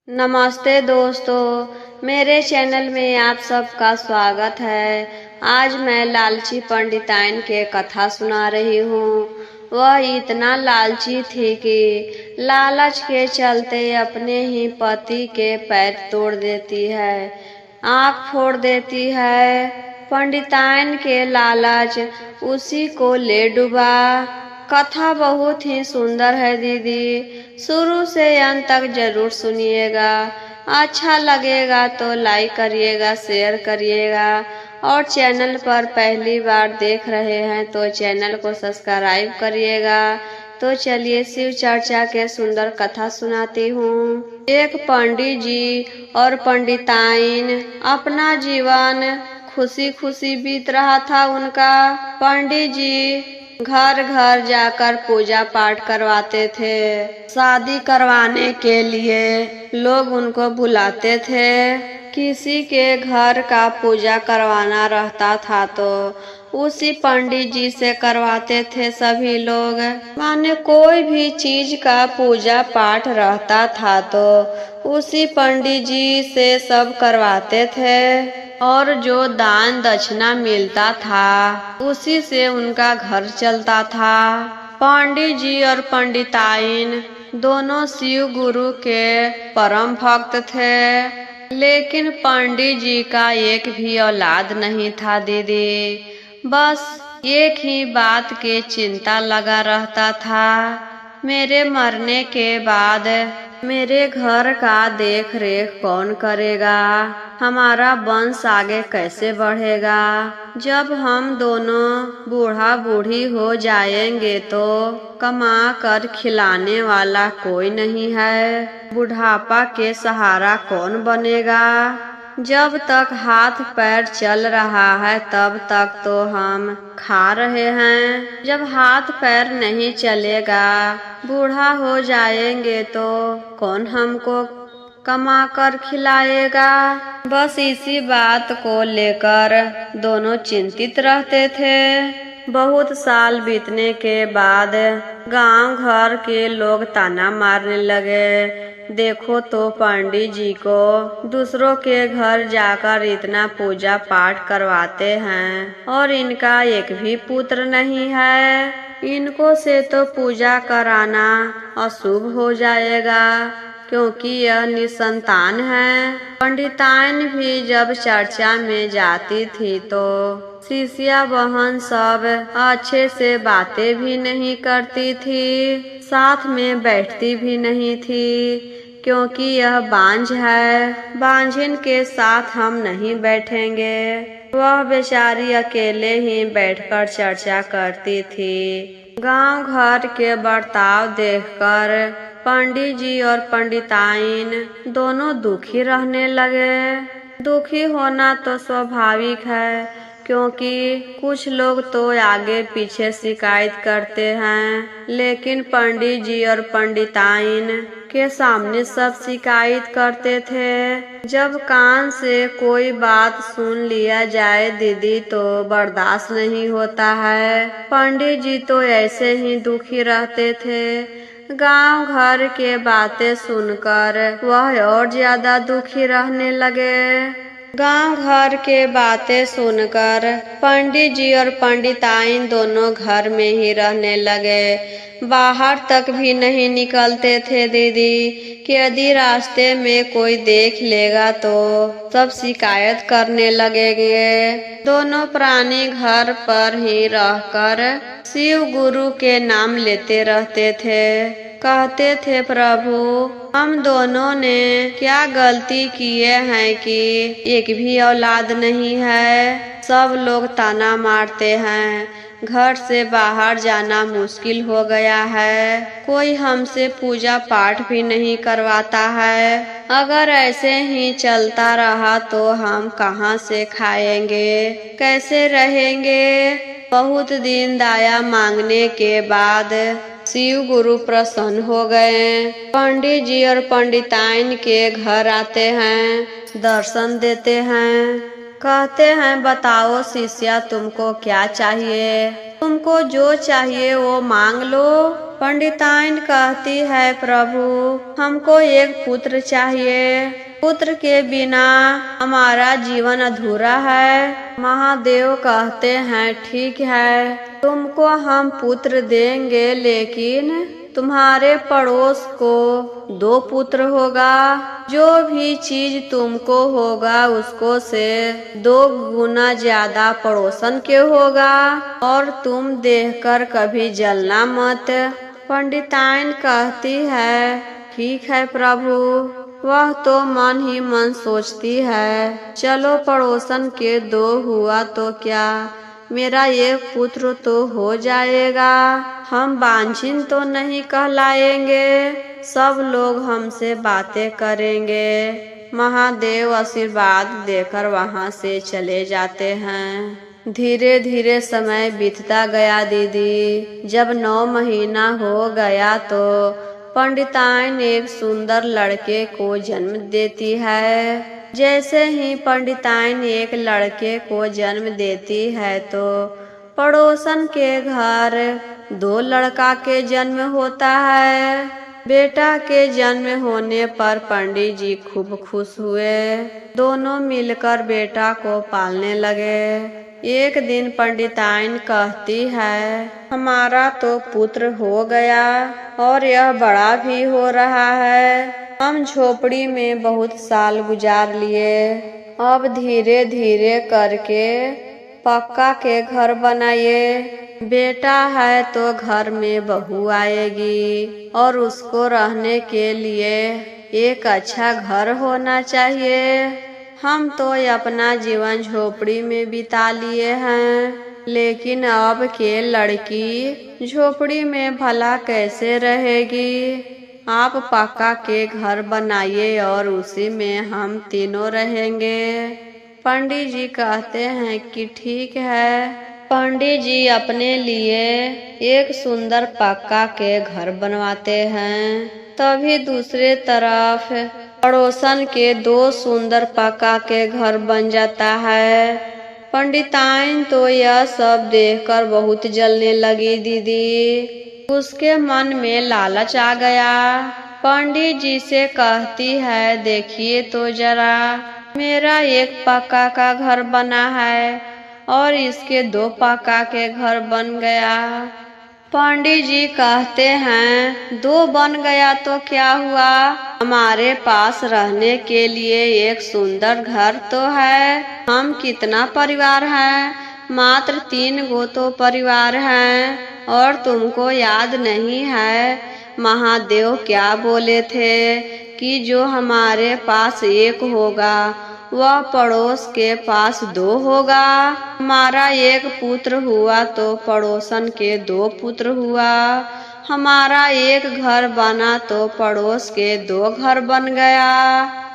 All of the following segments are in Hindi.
नमस्ते दोस्तों, मेरे चैनल में आप सबका स्वागत है। आज मैं लालची पंडिताइन के कथा सुना रही हूँ। वह इतना लालची थी कि लालच के चलते अपने ही पति के पैर तोड़ देती है, आँख फोड़ देती है। पंडिताइन के लालच उसी को ले डूबा। कथा बहुत ही सुंदर है दीदी, शुरू से अंत तक जरूर सुनिएगा। अच्छा लगेगा तो लाइक करिएगा, शेयर करिएगा, और चैनल पर पहली बार देख रहे हैं तो चैनल को सब्सक्राइब करिएगा। तो चलिए शिव चर्चा के सुंदर कथा सुनाती हूँ। एक पंडित जी और पंडिताइन, अपना जीवन खुशी खुशी बीत रहा था उनका। पंडित जी घर घर जाकर पूजा पाठ करवाते थे। शादी करवाने के लिए लोग उनको बुलाते थे। किसी के घर का पूजा करवाना रहता था तो उसी पंडित जी से करवाते थे सभी लोग। माने कोई भी चीज का पूजा पाठ रहता था तो उसी पंडित जी से सब करवाते थे, और जो दान दक्षिणा मिलता था उसी से उनका घर चलता था। पंडित जी और पंडिताइन दोनों शिव गुरु के परम भक्त थे, लेकिन पंडित जी का एक भी औलाद नहीं था दीदी। बस एक ही बात की चिंता लगा रहता था, मेरे मरने के बाद मेरे घर का देख रेख कौन करेगा, हमारा वंश आगे कैसे बढ़ेगा। जब हम दोनों बूढ़ा बूढ़ी हो जाएंगे तो कमा कर खिलाने वाला कोई नहीं है, बुढ़ापा के सहारा कौन बनेगा। जब तक हाथ पैर चल रहा है तब तक तो हम खा रहे हैं, जब हाथ पैर नहीं चलेगा, बूढ़ा हो जाएंगे तो कौन हमको कमा कर खिलाएगा। बस इसी बात को लेकर दोनों चिंतित रहते थे। बहुत साल बीतने के बाद गांव घर के लोग ताना मारने लगे, देखो तो पंडित जी को दूसरों के घर जाकर इतना पूजा पाठ करवाते हैं और इनका एक भी पुत्र नहीं है। इनको से तो पूजा कराना अशुभ हो जाएगा, क्योंकि यह निसंतान है। पंडिताइन भी जब चर्चा में जाती थी तो शिष्या बहन सब अच्छे से बातें भी नहीं करती थी, साथ में बैठती भी नहीं थी, क्योंकि यह बांझ है, बांझिन के साथ हम नहीं बैठेंगे। वह बेचारी अकेले ही बैठकर चर्चा करती थी। गांव घर के बर्ताव देखकर पंडित जी और पंडिताइन दोनों दुखी रहने लगे। दुखी होना तो स्वाभाविक है, क्योंकि कुछ लोग तो आगे पीछे शिकायत करते हैं, लेकिन पंडित जी और पंडिताइन के सामने सब शिकायत करते थे। जब कान से कोई बात सुन लिया जाए दीदी तो बर्दाश्त नहीं होता है। पंडित जी तो ऐसे ही दुखी रहते थे। गांव घर के बातें सुनकर वह और ज्यादा दुखी रहने लगे। गांव घर के बातें सुनकर पंडित जी और पंडिताइन दोनों घर में ही रहने लगे, बाहर तक भी नहीं निकलते थे दीदी, कि यदि रास्ते में कोई देख लेगा तो सब शिकायत करने लगेंगे। दोनों प्राणी घर पर ही रहकर शिव गुरु के नाम लेते रहते थे, कहते थे प्रभु हम दोनों ने क्या गलती किए हैं कि एक भी औलाद नहीं है। सब लोग ताना मारते हैं, घर से बाहर जाना मुश्किल हो गया है, कोई हमसे पूजा पाठ भी नहीं करवाता है। अगर ऐसे ही चलता रहा तो हम कहाँ से खाएंगे, कैसे रहेंगे। बहुत दिन दाया मांगने के बाद शिव गुरु प्रसन्न हो गए। पंडित जी और पंडिताइन के घर आते हैं, दर्शन देते हैं, कहते हैं बताओ शिष्या तुमको क्या चाहिए, तुमको तुमको जो चाहिए वो मांग लो। पंडिताइन कहती है, प्रभु हमको एक पुत्र चाहिए, पुत्र के बिना हमारा जीवन अधूरा है। महादेव कहते हैं, ठीक है, तुमको हम पुत्र देंगे, लेकिन तुम्हारे पड़ोस को 2 पुत्र होगा। जो भी चीज तुमको होगा उसको से 2 गुना ज्यादा पड़ोसन के होगा, और तुम देखकर कभी जलना मत। पंडिताइन कहती है, ठीक है प्रभु। वह तो मन ही मन सोचती है, चलो पड़ोसन के 2 हुआ तो क्या, मेरा एक पुत्र तो हो जाएगा। हम बांझिन तो नहीं कहलाएंगे, सब लोग हमसे बातें करेंगे। महादेव आशीर्वाद देकर वहां से चले जाते हैं। धीरे धीरे समय बीतता गया दीदी। जब 9 महीना हो गया तो पंडिताइन एक सुंदर लड़के को जन्म देती है। जैसे ही पंडिताइन एक लड़के को जन्म देती है तो पड़ोसन के घर 2 लड़का के जन्म होता है। बेटा के जन्म होने पर पंडित जी खूब खुश हुए। दोनों मिलकर बेटा को पालने लगे। एक दिन पंडिताइन कहती है, हमारा तो पुत्र हो गया और यह बड़ा भी हो रहा है। हम झोपड़ी में बहुत साल गुजार लिए, अब धीरे धीरे करके पक्का के घर बनाइए। बेटा है तो घर में बहू आएगी और उसको रहने के लिए एक अच्छा घर होना चाहिए। हम तो अपना जीवन झोपड़ी में बिता लिए हैं, लेकिन अब के लड़की झोपड़ी में भला कैसे रहेगी। आप पक्का के घर बनाइए और उसी में हम तीनों रहेंगे। पंडित जी कहते हैं कि ठीक है। पंडित जी अपने लिए एक सुंदर पक्का के घर बनवाते हैं। तभी दूसरे तरफ पड़ोसन के 2 सुंदर पक्का के घर बन जाता है। पंडिताइन तो यह सब देखकर बहुत जलने लगी दीदी। उसके मन में लालच आ गया। पंडित जी से कहती है, देखिए तो जरा, मेरा एक पक्का का घर बना है और इसके 2 पक्का के घर बन गया। पंडित जी कहते हैं, 2 बन गया तो क्या हुआ, हमारे पास रहने के लिए एक सुंदर घर तो है। हम कितना परिवार हैं, मात्र 3 गो तो परिवार हैं। और तुमको याद नहीं है महादेव क्या बोले थे कि जो हमारे पास 1 होगा वह पड़ोस के पास 2 होगा। हमारा एक पुत्र हुआ तो पड़ोसन के 2 पुत्र हुआ। हमारा एक घर बना तो पड़ोस के 2 घर बन गया।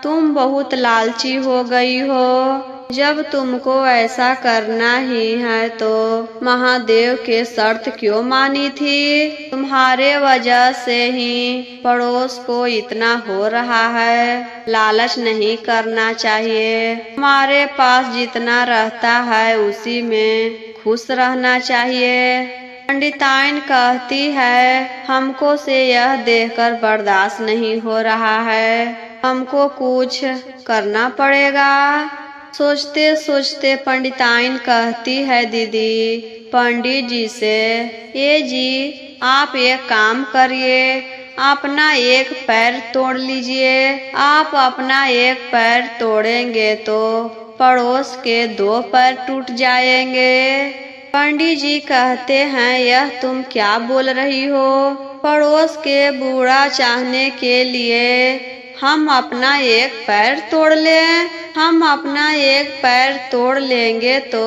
तुम बहुत लालची हो गई हो। जब तुमको ऐसा करना ही है तो महादेव के शर्त क्यों मानी थी। तुम्हारे वजह से ही पड़ोस को इतना हो रहा है। लालच नहीं करना चाहिए। हमारे पास जितना रहता है उसी में खुश रहना चाहिए। पंडिताइन कहती है, हमको से यह देखकर बर्दाश्त नहीं हो रहा है, हमको कुछ करना पड़ेगा। सोचते सोचते पंडिताइन कहती है, दीदी पंडित जी से, ये जी आप एक काम करिए, अपना एक पैर तोड़ लीजिए। आप अपना एक पैर तोड़ेंगे तो पड़ोस के 2 पैर टूट जाएंगे। पंडित जी कहते हैं, यह तुम क्या बोल रही हो। पड़ोस के बूढ़ा चाहने के लिए हम अपना एक पैर तोड़ लें। हम अपना एक पैर तोड़ लेंगे तो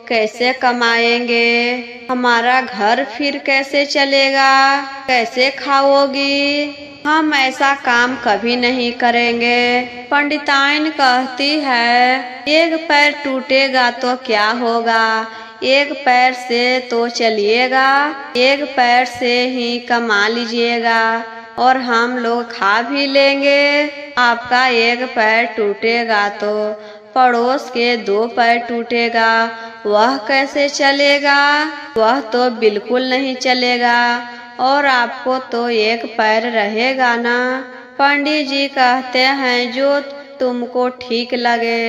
कैसे कमाएंगे। हमारा घर फिर कैसे चलेगा, कैसे खाओगी। हम ऐसा काम कभी नहीं करेंगे। पंडिताइन कहती है, एक पैर टूटेगा तो क्या होगा, एक पैर से तो चलिएगा, एक पैर से ही कमा लीजिएगा और हम लोग खा भी लेंगे। आपका एक पैर टूटेगा तो पड़ोस के 2 पैर टूटेगा, वह कैसे चलेगा? वह तो बिल्कुल नहीं चलेगा, और आपको तो 1 पैर रहेगा ना। पंडित जी कहते हैं जो तुमको ठीक लगे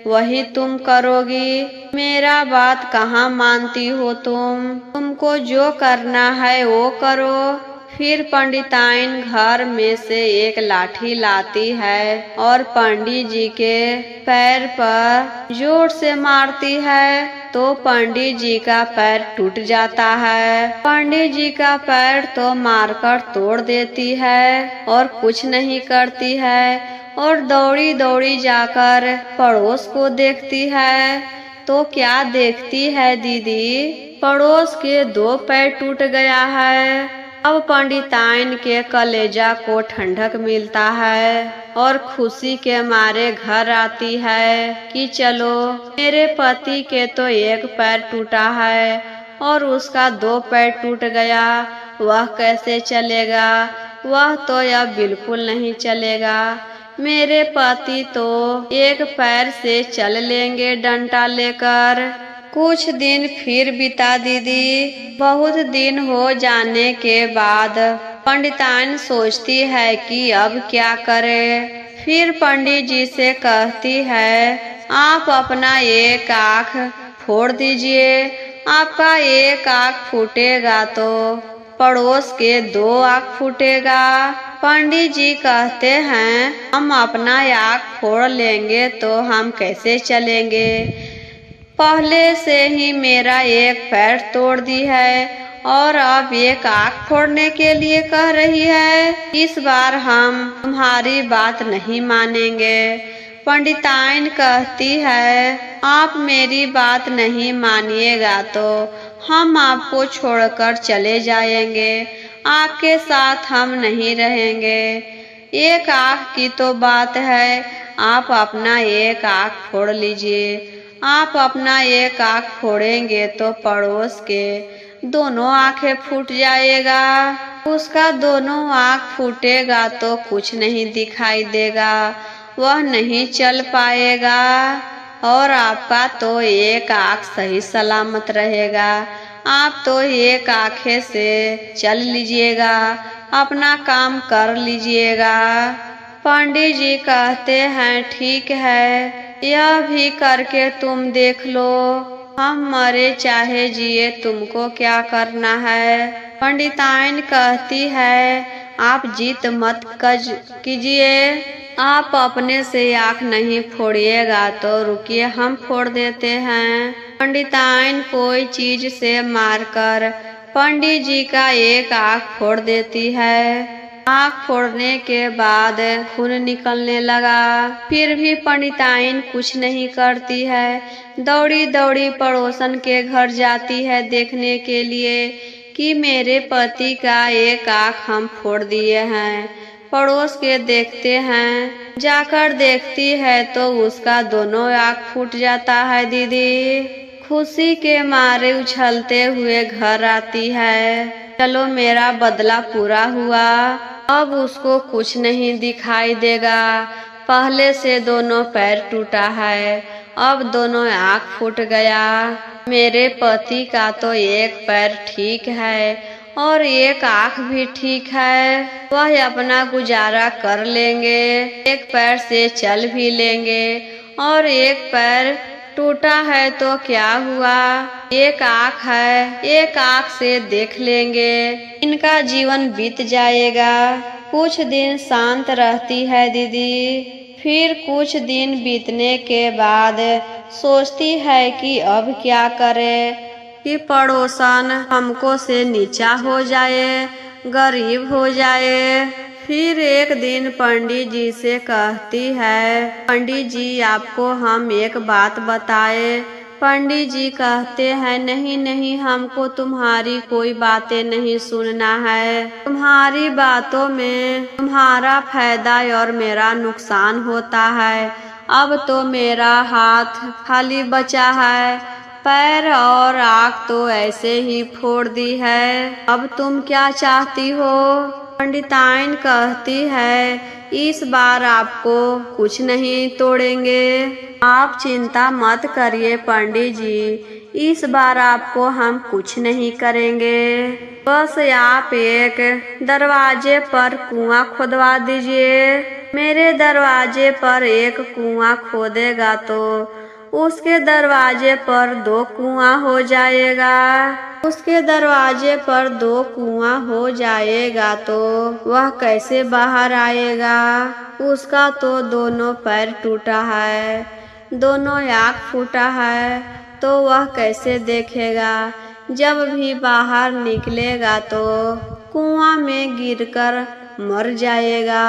वही तुम करोगी। मेरा बात कहाँ मानती हो तुमको जो करना है वो करो। फिर पंडिताइन घर में से एक लाठी लाती है और पंडित जी के पैर पर जोर से मारती है, तो पंडित जी का पैर टूट जाता है। पंडित जी का पैर तो मारकर तोड़ देती है और कुछ नहीं करती है, और दौड़ी दौड़ी जाकर पड़ोस को देखती है। तो क्या देखती है दीदी? पड़ोस के 2 पैर टूट गया है। अब पंडिताइन के कलेजा को ठंडक मिलता है और खुशी के मारे घर आती है कि चलो, मेरे पति के तो 1 पैर टूटा है और उसका 2 पैर टूट गया, वह कैसे चलेगा? वह तो अब बिल्कुल नहीं चलेगा। मेरे पति तो 1 पैर से चल लेंगे डंडा लेकर। कुछ दिन फिर बिता दीदी। बहुत दिन हो जाने के बाद पंडिताइन सोचती है कि अब क्या करे। फिर पंडित जी से कहती है, आप अपना 1 आँख फोड़ दीजिए। आपका 1 आँख फूटेगा तो पड़ोस के 2 आँख फूटेगा। पंडित जी कहते हैं, हम अपना आँख फोड़ लेंगे तो हम कैसे चलेंगे? पहले से ही मेरा 1 पैर तोड़ दी है और अब 1 आँख फोड़ने के लिए कह रही है। इस बार हम तुम्हारी बात नहीं मानेंगे। पंडिताइन कहती है, आप मेरी बात नहीं मानिएगा तो हम आपको छोड़कर चले जाएंगे, आपके साथ हम नहीं रहेंगे। 1 आँख की तो बात है, आप अपना 1 आँख फोड़ लीजिए। आप अपना 1 आँख फोड़ेंगे तो पड़ोस के दोनों आँखें फूट जाएगा। उसका दोनों आँख फूटेगा तो कुछ नहीं दिखाई देगा, वह नहीं चल पाएगा, और आपका तो 1 आँख सही सलामत रहेगा। आप तो 1 आँखें से चल लीजिएगा, अपना काम कर लीजिएगा। पंडित जी कहते हैं, ठीक है, यह भी करके तुम देख लो। हम मरे चाहे जिए, तुमको क्या करना है? पंडिताइन कहती है, आप जिद मत कीजिए। आप अपने से आँख नहीं फोड़िएगा तो रुकिए, हम फोड़ देते हैं। पंडिताइन कोई चीज से मारकर पंडित जी का 1 आँख फोड़ देती है। आँख फोड़ने के बाद खून निकलने लगा। फिर भी पंडिताइन कुछ नहीं करती है। दौड़ी दौड़ी पड़ोसन के घर जाती है देखने के लिए कि मेरे पति का 1 आँख हम फोड़ दिए हैं। पड़ोस के देखते हैं, जाकर देखती है तो उसका दोनों आँख फूट जाता है दीदी। खुशी के मारे उछलते हुए घर आती है, चलो मेरा बदला पूरा हुआ, अब उसको कुछ नहीं दिखाई देगा। पहले से दोनों पैर टूटा है, अब दोनों आँख फूट गया। मेरे पति का तो 1 पैर ठीक है और 1 आँख भी ठीक है, वह अपना गुजारा कर लेंगे। 1 पैर से चल भी लेंगे, और 1 पैर टूटा है तो क्या हुआ, 1 आँख है, 1 आँख से देख लेंगे, इनका जीवन बीत जाएगा। कुछ दिन शांत रहती है दीदी। फिर कुछ दिन बीतने के बाद सोचती है कि अब क्या करे कि पड़ोसन हमको से नीचा हो जाए, गरीब हो जाए। फिर एक दिन पंडित जी से कहती है, पंडित जी आपको हम एक बात बताए। पंडित जी कहते हैं, नहीं नहीं, हमको तुम्हारी कोई बातें नहीं सुनना है। तुम्हारी बातों में तुम्हारा फायदा और मेरा नुकसान होता है। अब तो मेरा हाथ खाली बचा है, पैर और आँख तो ऐसे ही फोड़ दी है। अब तुम क्या चाहती हो? पंडिताइन कहती है, इस बार आपको कुछ नहीं तोड़ेंगे। आप चिंता मत करिए पंडित जी, इस बार आपको हम कुछ नहीं करेंगे। बस आप एक दरवाजे पर कुआं खोदवा दीजिए। मेरे दरवाजे पर एक कुआं खोदेगा तो उसके दरवाजे पर 2 कुआं हो जाएगा। उसके दरवाजे पर 2 कुआं हो जाएगा तो वह कैसे बाहर आएगा? उसका तो दोनों पैर टूटा है, दोनों आँख फूटा है, तो वह कैसे देखेगा? जब भी बाहर निकलेगा तो कुआं में गिरकर मर जाएगा।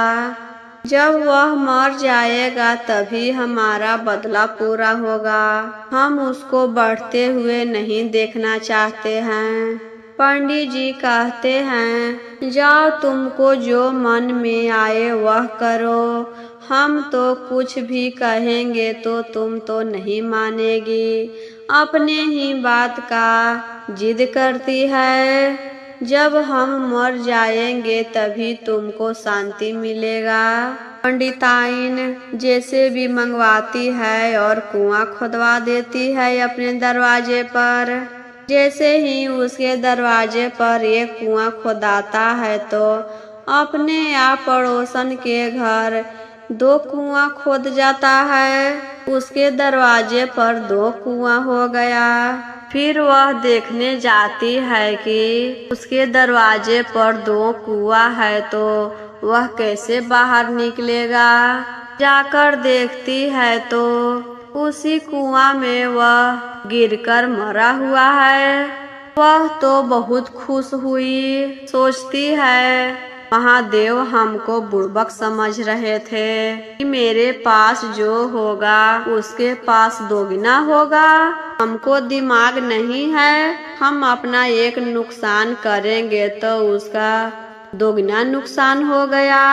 जब वह मर जाएगा तभी हमारा बदला पूरा होगा। हम उसको बढ़ते हुए नहीं देखना चाहते हैं। पंडित जी कहते हैं, जाओ तुमको जो मन में आए वह करो। हम तो कुछ भी कहेंगे तो तुम तो नहीं मानेगी, अपने ही बात का जिद करती है। जब हम मर जाएंगे तभी तुमको शांति मिलेगा। पंडिताइन जैसे भी मंगवाती है और कुआं खुदवा देती है अपने दरवाजे पर। जैसे ही उसके दरवाजे पर एक कुआं खोदाता है तो अपने आप पड़ोसन के घर 2 कुआं खोद जाता है। उसके दरवाजे पर 2 कुआं हो गया। फिर वह देखने जाती है कि उसके दरवाजे पर 2 कुआं है तो वह कैसे बाहर निकलेगा। जाकर देखती है तो उसी कुआं में वह गिरकर मरा हुआ है। वह तो बहुत खुश हुई, सोचती है महादेव हमको बुड़बक समझ रहे थे कि मेरे पास जो होगा उसके पास दोगुना होगा। हमको दिमाग नहीं है, हम अपना एक नुकसान करेंगे तो उसका दोगुना नुकसान हो गया।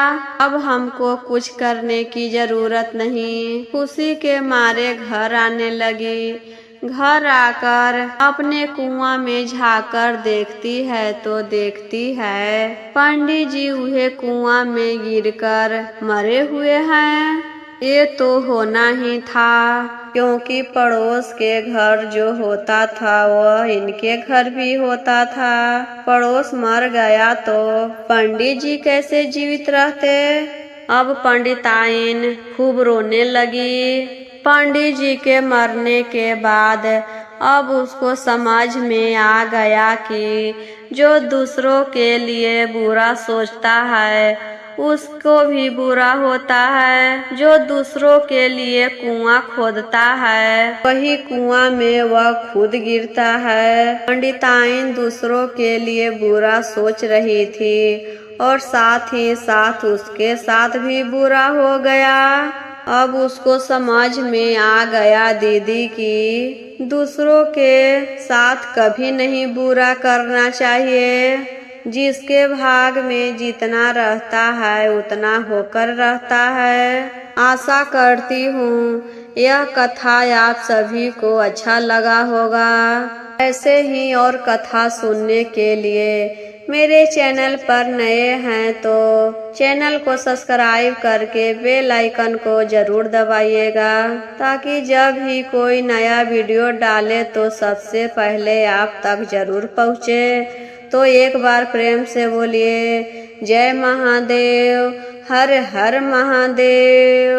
अब हमको कुछ करने की जरूरत नहीं। खुशी के मारे घर आने लगी। घर आकर अपने कुआं में झांककर देखती है तो देखती है पंडित जी वह कुआं में गिरकर मरे हुए हैं। ये तो होना ही था, क्योंकि पड़ोस के घर जो होता था वह इनके घर भी होता था। पड़ोस मर गया तो पंडित जी कैसे जीवित रहते? अब पंडिताइन खूब रोने लगी। पंडित जी के मरने के बाद अब उसको समझ में आ गया कि जो दूसरों के लिए बुरा सोचता है उसको भी बुरा होता है। जो दूसरों के लिए कुआं खोदता है वही कुआं में वह खुद गिरता है। पंडिताइन दूसरों के लिए बुरा सोच रही थी और साथ ही साथ उसके साथ भी बुरा हो गया। अब उसको समझ में आ गया दीदी कि दूसरों के साथ कभी नहीं बुरा करना चाहिए। जिसके भाग में जितना रहता है उतना होकर रहता है। आशा करती हूँ यह कथा आप सभी को अच्छा लगा होगा। ऐसे ही और कथा सुनने के लिए मेरे चैनल पर नए हैं तो चैनल को सब्सक्राइब करके बेल आइकन को जरूर दबाइएगा, ताकि जब भी कोई नया वीडियो डाले तो सबसे पहले आप तक जरूर पहुँचे। तो एक बार प्रेम से बोलिए जय महादेव, हर हर महादेव।